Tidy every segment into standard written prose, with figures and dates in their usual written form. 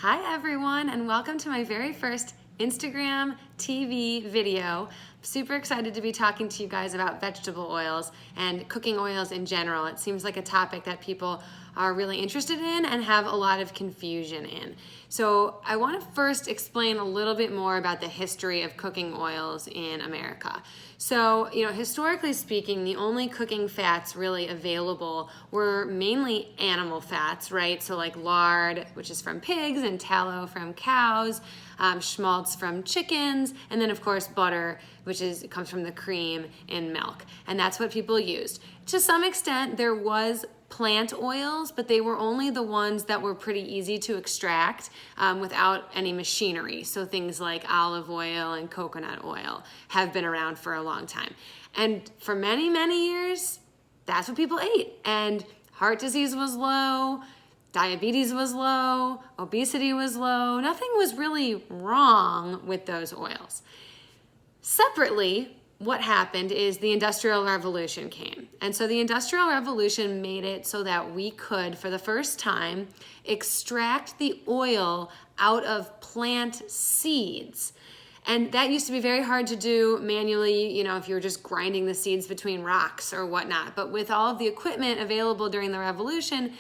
Hi everyone, and welcome to my very first Instagram TV video. Super excited to be talking to you guys about vegetable oils and cooking oils in general. It seems like a topic that people are really interested in and have a lot of confusion in. So I want to first explain a little bit more about the history of cooking oils in America. So, historically speaking, the only cooking fats really available were mainly animal fats, right? So like lard, which is from pigs, and tallow from cows, schmaltz from chickens, and then of course butter, which comes from the cream in milk. And that's what people used. To some extent, there was plant oils, but they were only the ones that were pretty easy to extract without any machinery. So things like olive oil and coconut oil have been around for a long time. And for many, many years, that's what people ate. And heart disease was low, diabetes was low, obesity was low. Nothing was really wrong with those oils. Separately, what happened is the Industrial Revolution came. And so the Industrial Revolution made it so that we could, for the first time, extract the oil out of plant seeds. And that used to be very hard to do manually, if you were just grinding the seeds between rocks or whatnot. But with all of the equipment available during the revolution,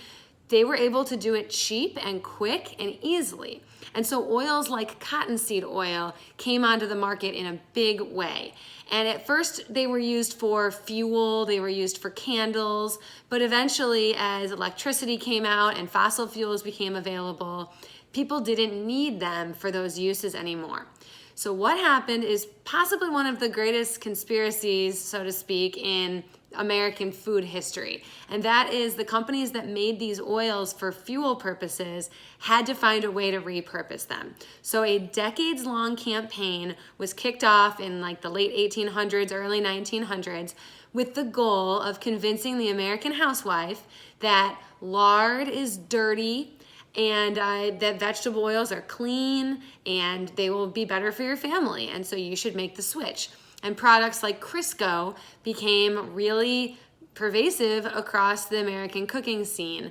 they were able to do it cheap and quick and easily. And so oils like cottonseed oil came onto the market in a big way. And at first they were used for fuel, they were used for candles, but eventually as electricity came out and fossil fuels became available, people didn't need them for those uses anymore. So what happened is possibly one of the greatest conspiracies, so to speak, in American food history. And that is the companies that made these oils for fuel purposes had to find a way to repurpose them. So a decades-long campaign was kicked off in like the late 1800s, early 1900s, with the goal of convincing the American housewife that lard is dirty and that vegetable oils are clean and they will be better for your family. And so you should make the switch. And products like Crisco became really pervasive across the American cooking scene.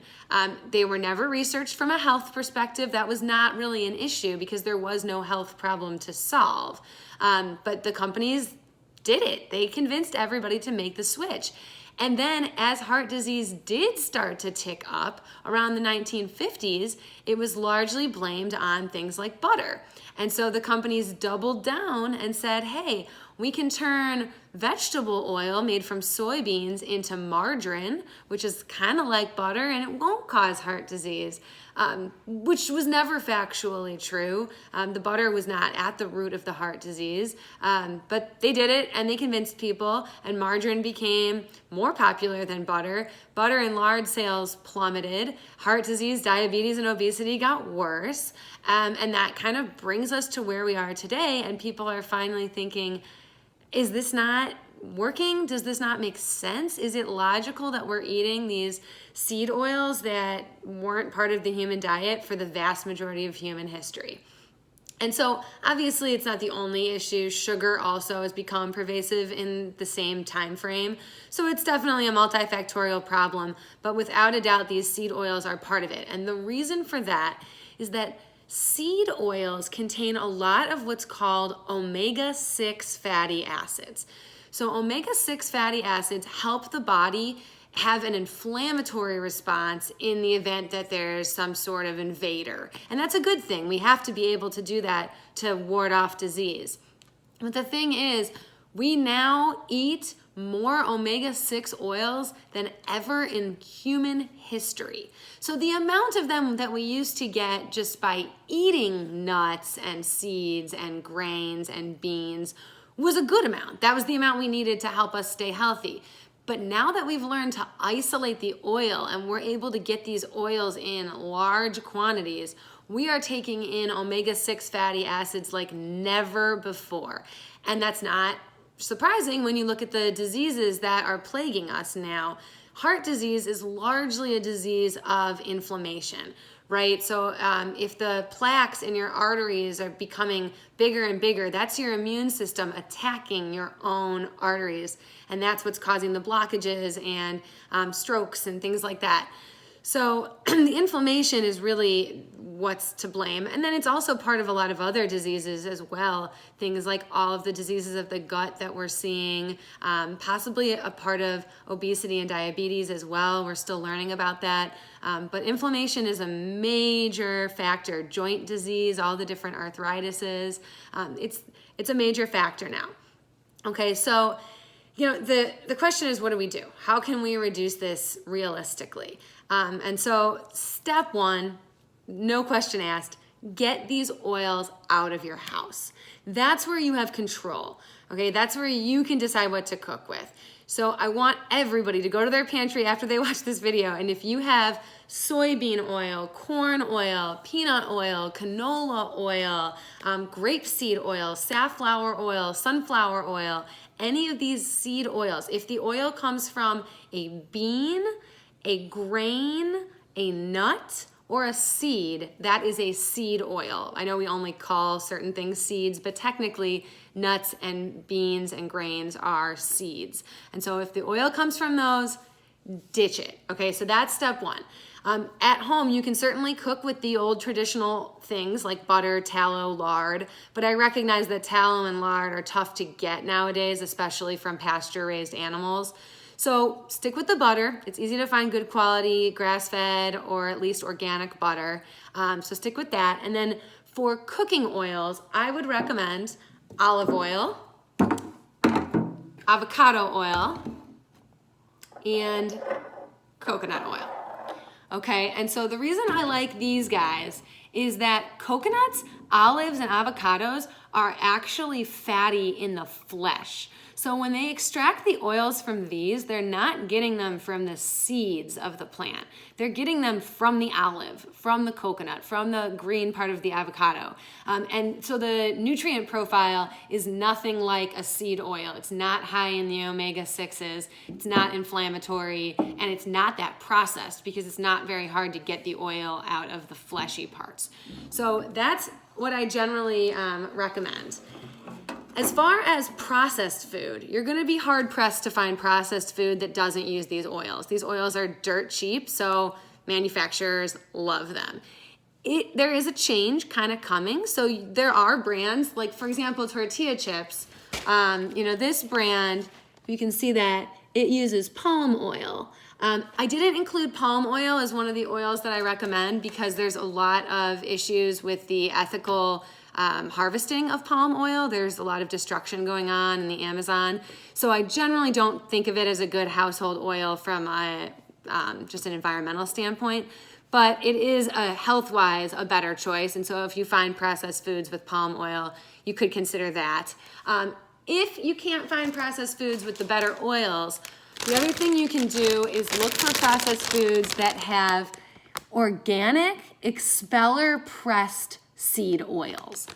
They were never researched from a health perspective. That was not really an issue because there was no health problem to solve. But the companies did it. They convinced everybody to make the switch. And then as heart disease did start to tick up around the 1950s, it was largely blamed on things like butter. And so the companies doubled down and said, hey, we can turn vegetable oil made from soybeans into margarine, which is kind of like butter, and it won't cause heart disease, which was never factually true. The butter was not at the root of the heart disease, but they did it and they convinced people, and margarine became more popular than butter. Butter and lard sales plummeted. Heart disease, diabetes, and obesity got worse. And that kind of brings us to where we are today, and people are finally thinking, is this not working? Does this not make sense? Is it logical that we're eating these seed oils that weren't part of the human diet for the vast majority of human history? And so obviously it's not the only issue. Sugar also has become pervasive in the same time frame. So it's definitely a multifactorial problem, but without a doubt these seed oils are part of it. And the reason for that is that seed oils contain a lot of what's called omega-6 fatty acids. So omega-6 fatty acids help the body have an inflammatory response in the event that there's some sort of invader. And that's a good thing. We have to be able to do that to ward off disease. But the thing is, we now eat more omega-6 oils than ever in human history. So the amount of them that we used to get just by eating nuts and seeds and grains and beans was a good amount. That was the amount we needed to help us stay healthy. But now that we've learned to isolate the oil and we're able to get these oils in large quantities, we are taking in omega-6 fatty acids like never before. And that's not surprising when you look at the diseases that are plaguing us now. Heart disease is largely a disease of inflammation, right? So if the plaques in your arteries are becoming bigger and bigger, that's your immune system attacking your own arteries. And that's what's causing the blockages and strokes and things like that. So the inflammation is really what's to blame. And then it's also part of a lot of other diseases as well. Things like all of the diseases of the gut that we're seeing, possibly a part of obesity and diabetes as well. We're still learning about that. But inflammation is a major factor. Joint disease, all the different arthritises. It's a major factor now. Okay, so the question is, what do we do? How can we reduce this realistically? And so step one, no question asked, get these oils out of your house. That's where you have control, okay? That's where you can decide what to cook with. So I want everybody to go to their pantry after they watch this video, and if you have soybean oil, corn oil, peanut oil, canola oil, grapeseed oil, safflower oil, sunflower oil, any of these seed oils, if the oil comes from a bean, a grain, a nut, or a seed, that is a seed oil. I know we only call certain things seeds, but technically nuts and beans and grains are seeds. And so if the oil comes from those, ditch it. Okay, so that's step one. At home, you can certainly cook with the old traditional things like butter, tallow, lard, but I recognize that tallow and lard are tough to get nowadays, especially from pasture-raised animals. So stick with the butter. It's easy to find good quality grass-fed or at least organic butter. So stick with that. And then for cooking oils, I would recommend olive oil, avocado oil, and coconut oil. Okay, and so the reason I like these guys is that coconuts, olives, and avocados are actually fatty in the flesh. So when they extract the oils from these, they're not getting them from the seeds of the plant. They're getting them from the olive, from the coconut, from the green part of the avocado. And so the nutrient profile is nothing like a seed oil. It's not high in the omega-6s, it's not inflammatory, and it's not that processed because it's not very hard to get the oil out of the fleshy parts. So that's what I generally recommend. As far as processed food, you're gonna be hard pressed to find processed food that doesn't use these oils. These oils are dirt cheap, so manufacturers love them. There is a change kind of coming. So there are brands, like for example, tortilla chips. This brand, you can see that it uses palm oil. I didn't include palm oil as one of the oils that I recommend because there's a lot of issues with the ethical harvesting of palm oil. There's a lot of destruction going on in the Amazon. So I generally don't think of it as a good household oil from just an environmental standpoint, but it is health-wise a better choice. And so if you find processed foods with palm oil, you could consider that. If you can't find processed foods with the better oils, the other thing you can do is look for processed foods that have organic, expeller pressed seed oils.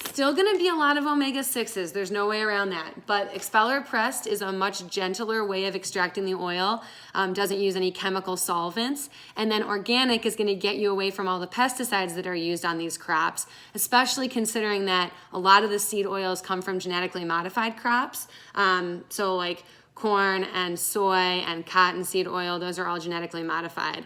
Still gonna be a lot of omega-6s, there's no way around that, but expeller pressed is a much gentler way of extracting the oil, doesn't use any chemical solvents, and then organic is gonna get you away from all the pesticides that are used on these crops, especially considering that a lot of the seed oils come from genetically modified crops, so like corn and soy and cottonseed oil, those are all genetically modified.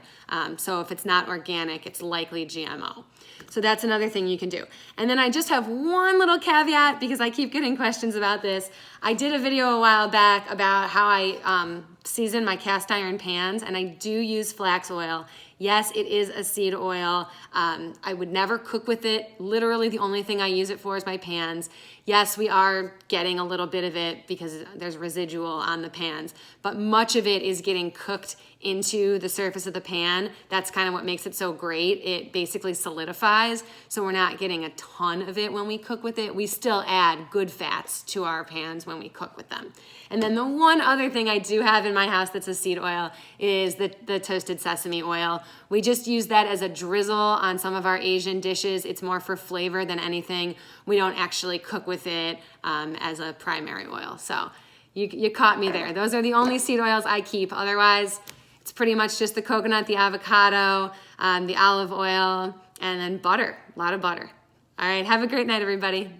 So if it's not organic, it's likely GMO. So that's another thing you can do. And then I just have one little caveat because I keep getting questions about this. I did a video a while back about how I season my cast iron pans, and I do use flax oil. Yes, it is a seed oil. I would never cook with it. Literally the only thing I use it for is my pans. Yes, we are getting a little bit of it because there's residual on the pans, but much of it is getting cooked into the surface of the pan. That's kind of what makes it so great. It basically solidifies, so we're not getting a ton of it when we cook with it. We still add good fats to our pans when we cook with them. And then the one other thing I do have in my house that's a seed oil is the toasted sesame oil. We just use that as a drizzle on some of our Asian dishes. It's more for flavor than anything. We don't actually cook with it as a primary oil. So you caught me there. Those are the only seed oils I keep. Otherwise, it's pretty much just the coconut, the avocado, the olive oil, and then butter, a lot of butter. All right, have a great night, everybody.